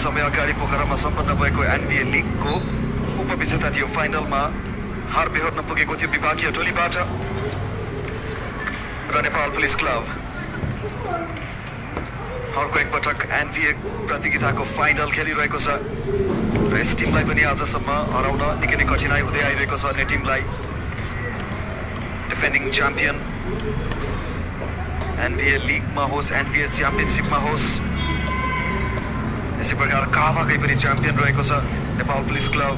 समय अगाडि पोखरामा सम्पन्न भएको एनबीए लिगको उपविजेता थियो। फाइनलमा हार बेहोर्न पुगेको थियो विभागीय टोलीबाट र नेपाल पुलिस क्लब। अर्को एकपटक एनबीए प्रतियोगिताको फाइनल खेलिरहेको छ र यस टिमलाई पनि आजसम्म हराउन निकै नै कठिनाइ हुँदै आइरहेको छ अन्य टिमलाई। डिफेन्डिङ च्याम्पियन एनबीए लिगमा होस्, एनबीए च्याम्पियनसिपमा होस्, यसै प्रकार काभाकै पनि च्याम्पियन रहेको छ नेपाल पुलिस क्लब।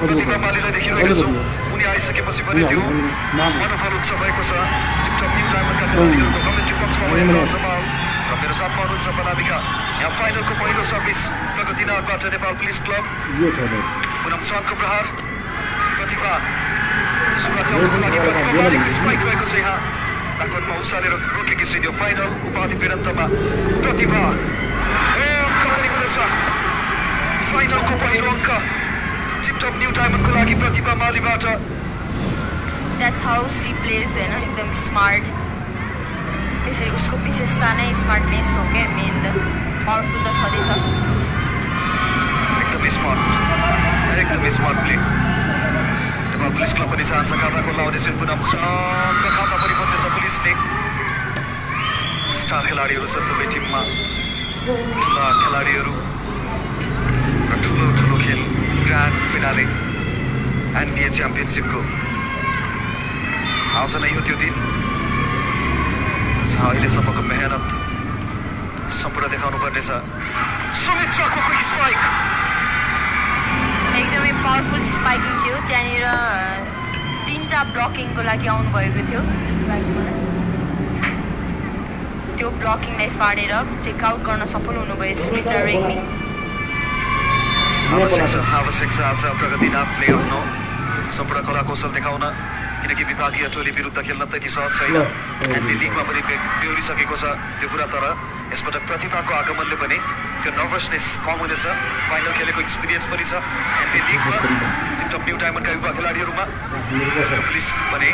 प्रतिभा मालीलाई देखिरहेका छौँ, उनी आइसकेपछि पनि त्यो मनोबल उच्च भएको छ। टिपटप न्यू डायमन्डका खेलाडीहरूको कमेन्ट्री बक्समा भएको जमाल र मेरो साथमा हुनुहुन्छ बनाविका। यहाँ फाइनलको पहिलो सर्भिस प्रगतिनाथबाट नेपाल पुलिस क्लब। पुनम चन्दको प्रहार, प्रतिभा सुरुवाती अङ्कको लागि प्रतिभा मालीको स्ट्राइक रहेको छ। यहाँ नाकटमा उसालेर रोकेकी छिन्। यो फाइनल उपाधि भिडन्तमा प्रतिभा अङ्क पनि हुनेछ। फाइनलको पहिलो अङ्क टिपटप न्यू डायमन्डको लागि प्रतिभा मालीबाट। That's how she plays, हैन, एकदम स्मार्ट। त्यसरी उसको विशेषता नै स्मार्टनेस हो क्या, मेन त पावरफुल त छँदैछ। एकदमै smart play. Nepal police club पनि चाहन्छ खाताको लाउनेछन् पुनम चन्द र खाता पनि खोल्नेछ पुलिसले। स्टार खेलाडीहरू छन् दुवै टिममा, ठुला खेलाडीहरू र ठुलो खेल ग्रान्ड फिनाले एनबीए च्याम्पियनसिपको आज नै हो त्यो दिन। अहिलेसम्मको मेहनत सम्पूर्ण देखाउनु पर्नेछ। सुमित्राको क्विक स्पाइक, एकदमै पावरफुल स्पाइकिङ थियो। त्यहाँनिर 3टा ब्लकिङको लागि आउनुभएको थियो। त्यो ब्लकिङलाई फाडेर चेकआउट गर्न सफल हुनुभयो सुमित्रा रेग्मी। आवश्यक छ आज प्रगतिनाथले आफ्नो सम्पूर्ण कला कौशल देखाउन, किनकि विभागीय टोली विरुद्ध खेल्न त्यति सहज छैन। एनबी लिगमा पनि बेहोरिसकेको छ त्यो कुरा, तर यसपटक प्रतिभाको आगमनले पनि त्यो नर्भसनेस कम हुनेछ। फाइनल खेलेको एक्सपिरियन्स पनि छ एनबी लिगमा। टिपटप न्यू डायमन्डका युवा खेलाडीहरूमा पुलिस पनि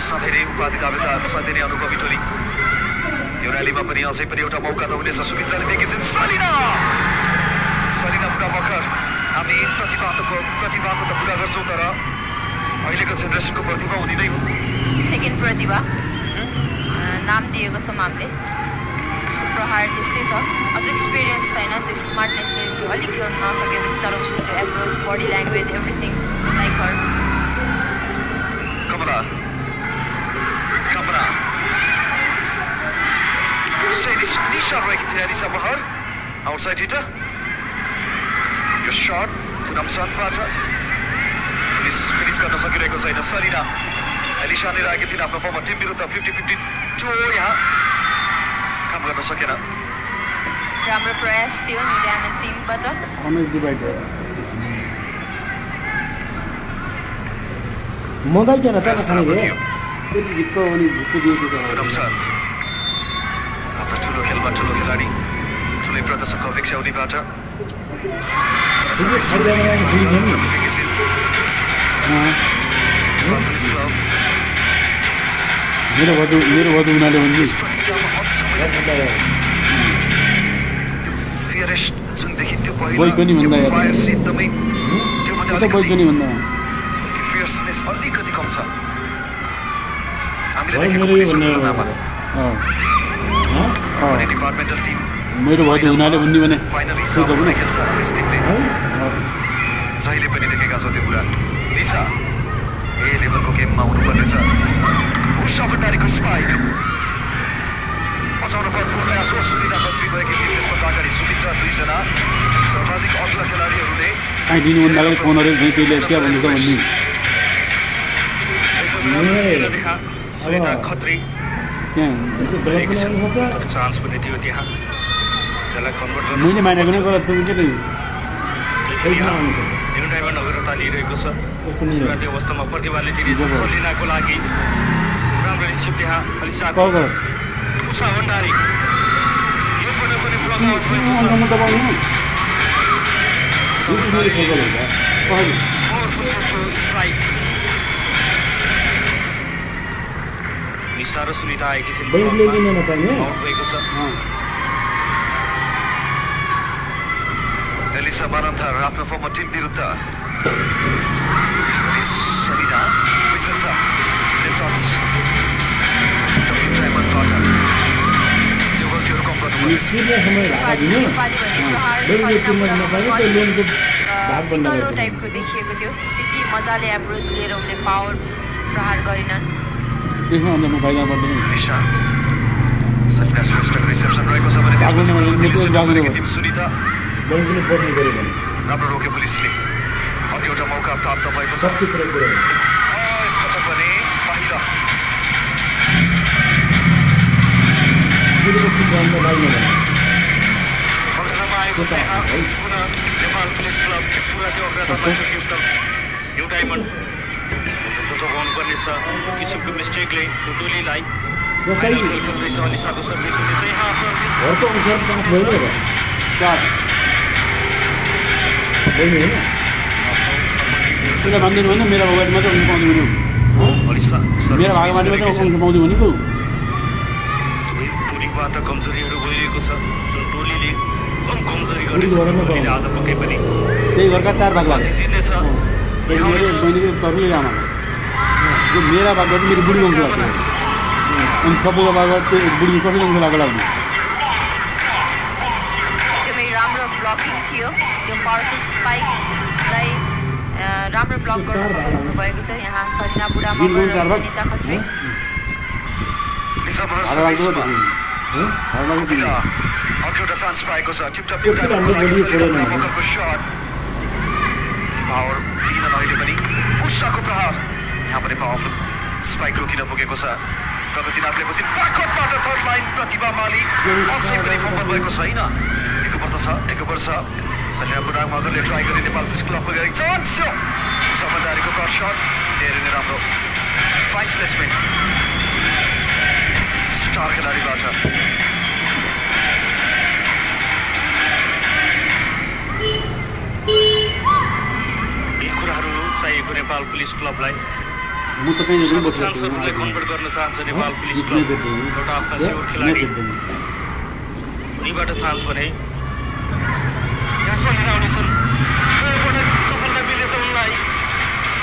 साथै नै उपाधि दावेदार, साथै नै अनुभवी टोली। यो र्यालीमा पनि अझै पनि एउटा मौका त हुनेछ। सुमित्राले देखेछन् सलिना पुरा मकर। हामी प्रतिभाको त कुरा गर्छौँ, तर अहिलेको जेनेरेसनको प्रतिभा उनी नै हो। सेकेन्ड प्रतिभा नाम दिएको छ मामले। उसको प्रहार त्यस्तै छ, अझ एक्सपिरियन्स छैन। त्यो स्मार्टनेसले अलिक गर्न नसके पनि, तर उसको त्यो approach, body language, everything like her. Kamala Nisha रहेकी थिए। निशा बहर आउटसाइड हिटर। यो शट पुनम चन्दबाट फिनिस गर्न सकिरहेको छैन। सलिना एलिसा नै राखेकी थिइन् आफ्नो फर्मर टिम विरुद्ध। 50-52 यहाँ काम गर्न सकेन। राम्रो प्रयास थियो न्यू डायमन्ड टिमबाट। मगाइ किन त पुनम चन्द आज ठुलो खेलमा ठुलो खेलाडी, ठुलै प्रदर्शनको अपेक्षा उनीबाट। मेरो वधु उनीहरूले भन्ने जुन देखिन्थ्यो पहिला फियर्सनेस अलिकति कम छ हामीले देखेको पुलिसको तुलनामा। डिपार्टमेन्टल टिम मेरो वधु उनीहरूले भन्ने भने फाइनली सबैले खेल्छ यस टिमले। जहिले पनि देखेका छौँ त्यो कुरा। निशा ए लेभलको गेममा हुनुपर्नेछ। उषा भण्डारीको स्पाइक बचाउन भरपूर प्रयास हो। सुनिता बच्ची भएकी थिइन्, त्यसभन्दा अगाडि सुमित्रा। 2 जना सर्वाधिक अग्ला खेलाडीहरूले दिनुभन्दा अगाडि फोनहरू त्यसले क्या भन्नु त भन्ने सुनिता खत्री चान्स पनि थियो त्यहाँ, त्यसलाई कन्भर्ट गर्न मैले मानेको नै गलत तुम के त न्यू डायमन्ड अग्रता लिइरहेको छ। सुरुवाती अवस्थामा प्रतिभाले दिनेछ सलिनाको लागि। राम्रो रिसिभ त्यहाँ अलिसाको उषा भण्डारी। यो पनि ब्लक आउट भएको छ। स्ट्राइक निशा र सुनिता आएकी थिइन्, आउट भएको छ। Melissa Baranthar आफ्नो फर्मर टिम विरुद्ध सलिना विसल छ लेफ्टन्स टाइमबाट यो गल्तीहरू कम गर्नुपर्छ फितलो टाइपको देखिएको थियो त्यति मजाले एप्रोच लिएर उनले पावर प्रहार गरिनन् सलिना श्रेष्ठको रिसेप्सन रहेको छ भने त्यसपछि सुनिता राम्रो रोक्यो पुलिसले अर्को एउटा मौका प्राप्त भएको छ यसपटक भने बाहिर आएको छ पुनः नेपाल पुलिस क्लब सुरती अग्रतामा न्यू डायमन्ड जोगाउनु पर्नेछ यो किसिमको मिस्टेकले टोलीलाई खेल्दैछ अलिसाको सर्भिस हुनेछ यहाँ सर्भिस त्यसलाई भन्दैन भने मेरो भागबाट मात्रै उनी पाउँदैन मेरो भागबाट मात्रै उनी पाउँदैन भनेको टोलीबाट कमजोरीहरू गइरहेको छ जुन टोलीले कम कमजोरी गर्नेछ टोलीले आज पक्कै पनि त्यही घरका 4 भाग लाग्छ जित्नेछ बहिनीको तरुले आमा यो मेरा भागबाट मेरो बुढी वंश लाग्छ अनि सबैको भागबाट त्यो बुढी कसरी वंश लाग्छ एकदमै राम्रो ब्लकिङ थियो त्यो पावरफुल स्पाइकलाई राम्रो ब्लक गर्न सफल हुनुभएको छ यहाँ सलिना बुढामा सुनिता खत्री अर्को एउटा चान्स पाएको छ टिपटप मौकाको सट पावर दिन नहिले पनि उषाको प्रहार यहाँ पनि पावरफुल स्पाइक रोकिन पुगेको छ प्रगतिनाथले पछि ब्याकअपबाट थर्ड लाइन प्रतिभा मालिक अझै पनि फम्बल भएको छैन एक ओभर छ सलिना बुढाङ मगरले ट्राई गरे नेपाल पुलिस क्लबको गरे चान्स थियो सफलदारीको कट सट धेरै नै राम्रो फाइन प्लेसमेन्ट स्टार खेलाडीबाट यी कुराहरू चाहिएको नेपाल पुलिस क्लबलाई चान्सहरूले कन्भर्ट गर्न चाहन्छ नेपाल पुलिस क्लब एउटा अफेन्सिभ खेलाडी उनीबाट चान्स भने यहाँ सलिना आउनेछन् सफलता मिलेछ उनलाई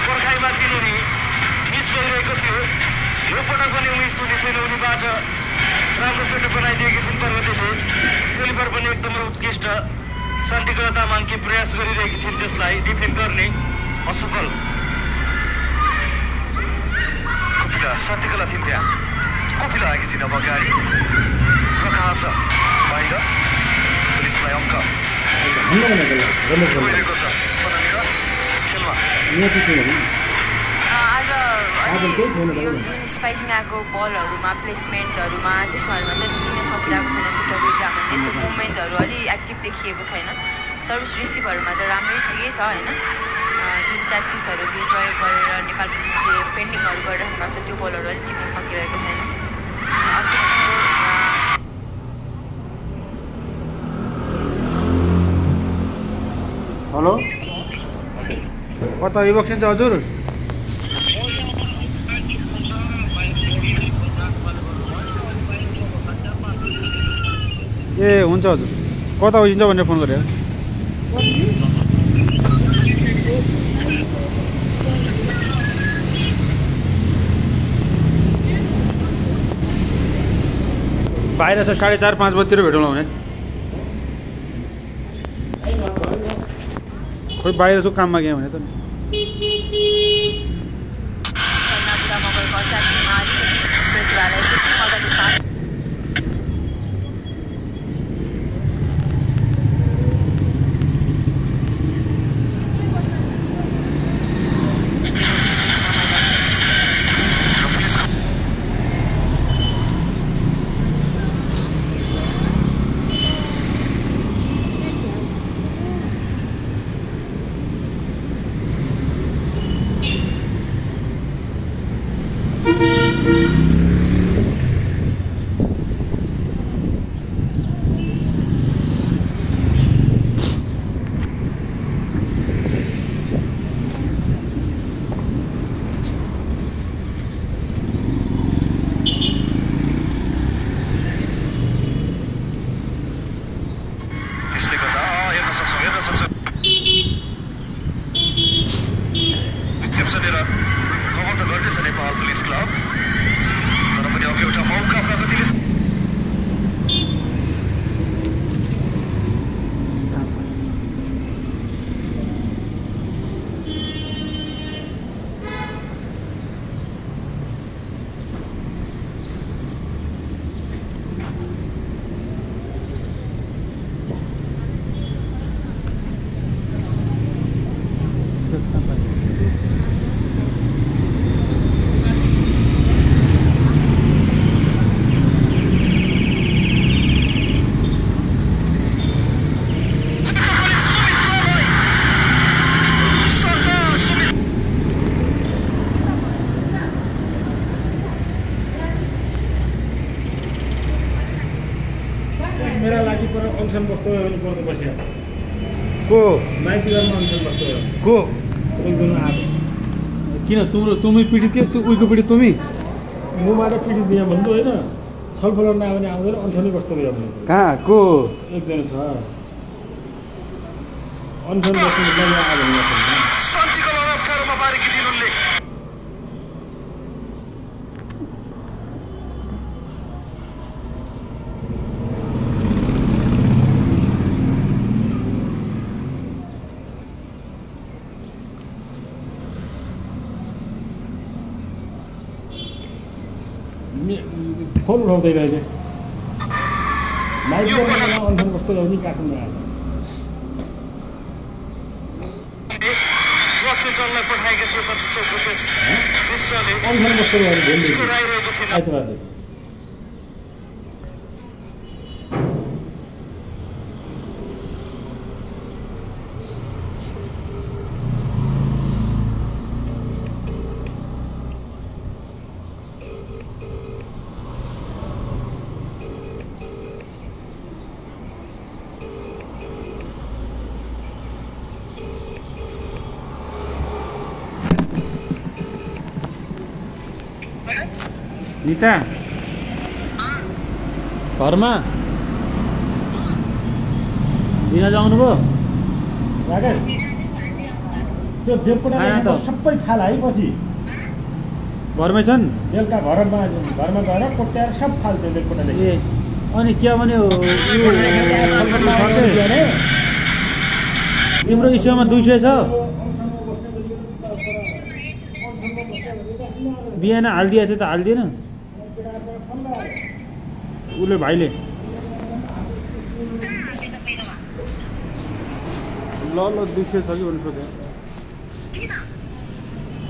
पर्खाइमाथि उनी मिस भइरहेको थियो यो पटक पनि मिस हुने छैन उनीबाट राम्रो सेटअप बनाइदिएकी थिइन् पर्वतीले गोलकिपर पनि एकदमै उत्कृष्ट शान्तिकला तामाङकी प्रयास गरिरहेकी थिइन् त्यसलाई डिफेन्ड गर्ने असफल कोपिला शान्तिकला थिइन् त्यहाँ कोपिला आएकी छिन् अब अगाडि प्रकाश बाहिर पुलिसलाई अङ्क गइरहेको छ खेलमा आज अलि यो जुन स्पाइकिङ आएको बलहरूमा प्लेसमेन्टहरूमा त्यसमाहरूमा चाहिँ लिन सकिरहेको छैन टिपटप जामले त्यो मुभमेन्टहरू अलि एक्टिभ देखिएको छैन सर्भिस रिसिभहरूमा त राम्रै ठिकै छ होइन जुन ट्याक्टिक्सहरू जुन प्रयोग गरेर नेपाल पुलिसले फेन्डिङहरू गरिराख्नु भएको छ त्यो बलहरू अलिक टिप्न सकिरहेको छैन हेलो कता इभक्सन छ हजुर ए हुन्छ हजुर कता उसिन्छ भनेर फोन गरेँ बाहिर छ 4:30-5 बजीतिर भेटौँला भने खोइ बाहिर छु काममा गएँ भने त सक्छौँ, हेर्न सक्छौँ। रिसेप्सन एरर कभर त गर्दैछ नेपाल पुलिस क्लब, तर पनि अब एउटा मौका प्रगतिले मेरा लागि पर अनसन बस्दै हो पर्दो बस्या को माइतीमा अनसन बस्दै हो को एकजना आएको किन तुमी पीडित के उहीको पीडित तुमी मबाट पीडित बिहा भन्नु होइन छलफल गर्न आउने आउँदैन अनसनै बस्दै बिहा भन्नु कहाँ को एकजना छ अनसन बस्नु लागि आयो भन्नु शान्तिको अप्ठ्यारोमा पारेकी थिइन् उनले। फोन उठाउँदैन अहिले माइतीमा अनसन बस्दै हो नि काठमाडौँ आएको हस्पिटललाई पठाएका थिए प्रशिक्षक रूपेश विश्वले अनसन बस्दै हो उसको राय रहेको थिएन। आइतबारले निता घरमा दिन जाउनु भयो राखेर त्यो देवकोटा सबै फाल है पछि घरमै छन् बेलुका घरमा गएर कोट्याएर सब फाल त्यो देवकोटाले ए अनि के भने तिम्रो इस्युमा 200 छ बिहान हालिदिएको थियो त हालिदिएन उसले भाइले ल 200 छ कि भन्नु सोध्यो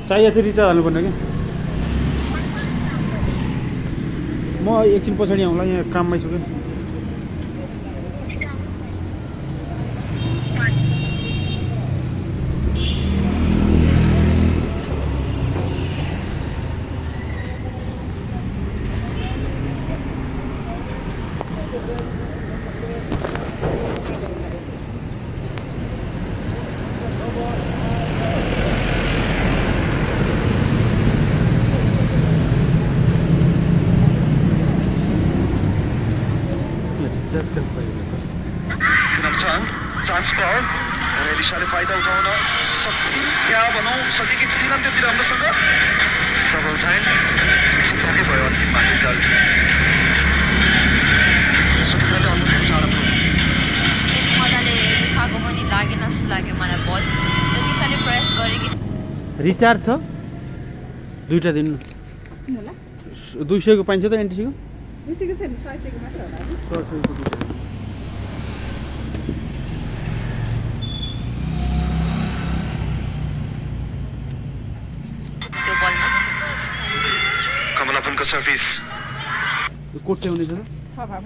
चाहिएको थियो रिचार्ज हाल्नुपर्ने कि म एकछिन पछाडि आउँला यहाँ काममै छु कि चान्स पायो तर एलिसाले फाइदा उठाउन सक्थे या भनौँ सकेकी थिएन त्यति राम्रोसँग जब उठाइन् ठिकठाकै भयो अन्तिममा रिजल्ट। सुकिताले अझ पनि टाढा पुग्यो। यति मजाले रिसाको पनि लागेन जस्तो लाग्यो मलाई बल तर रिसाले प्रयास गरेकी रिचार्ज छ 2टा दिनु 200 को पाइन्छ त एनटिसी को 200 को छैन 100 को मात्र होला 100 को 200 कमलापनको सर्भिस कोट्याउने छ छ भाव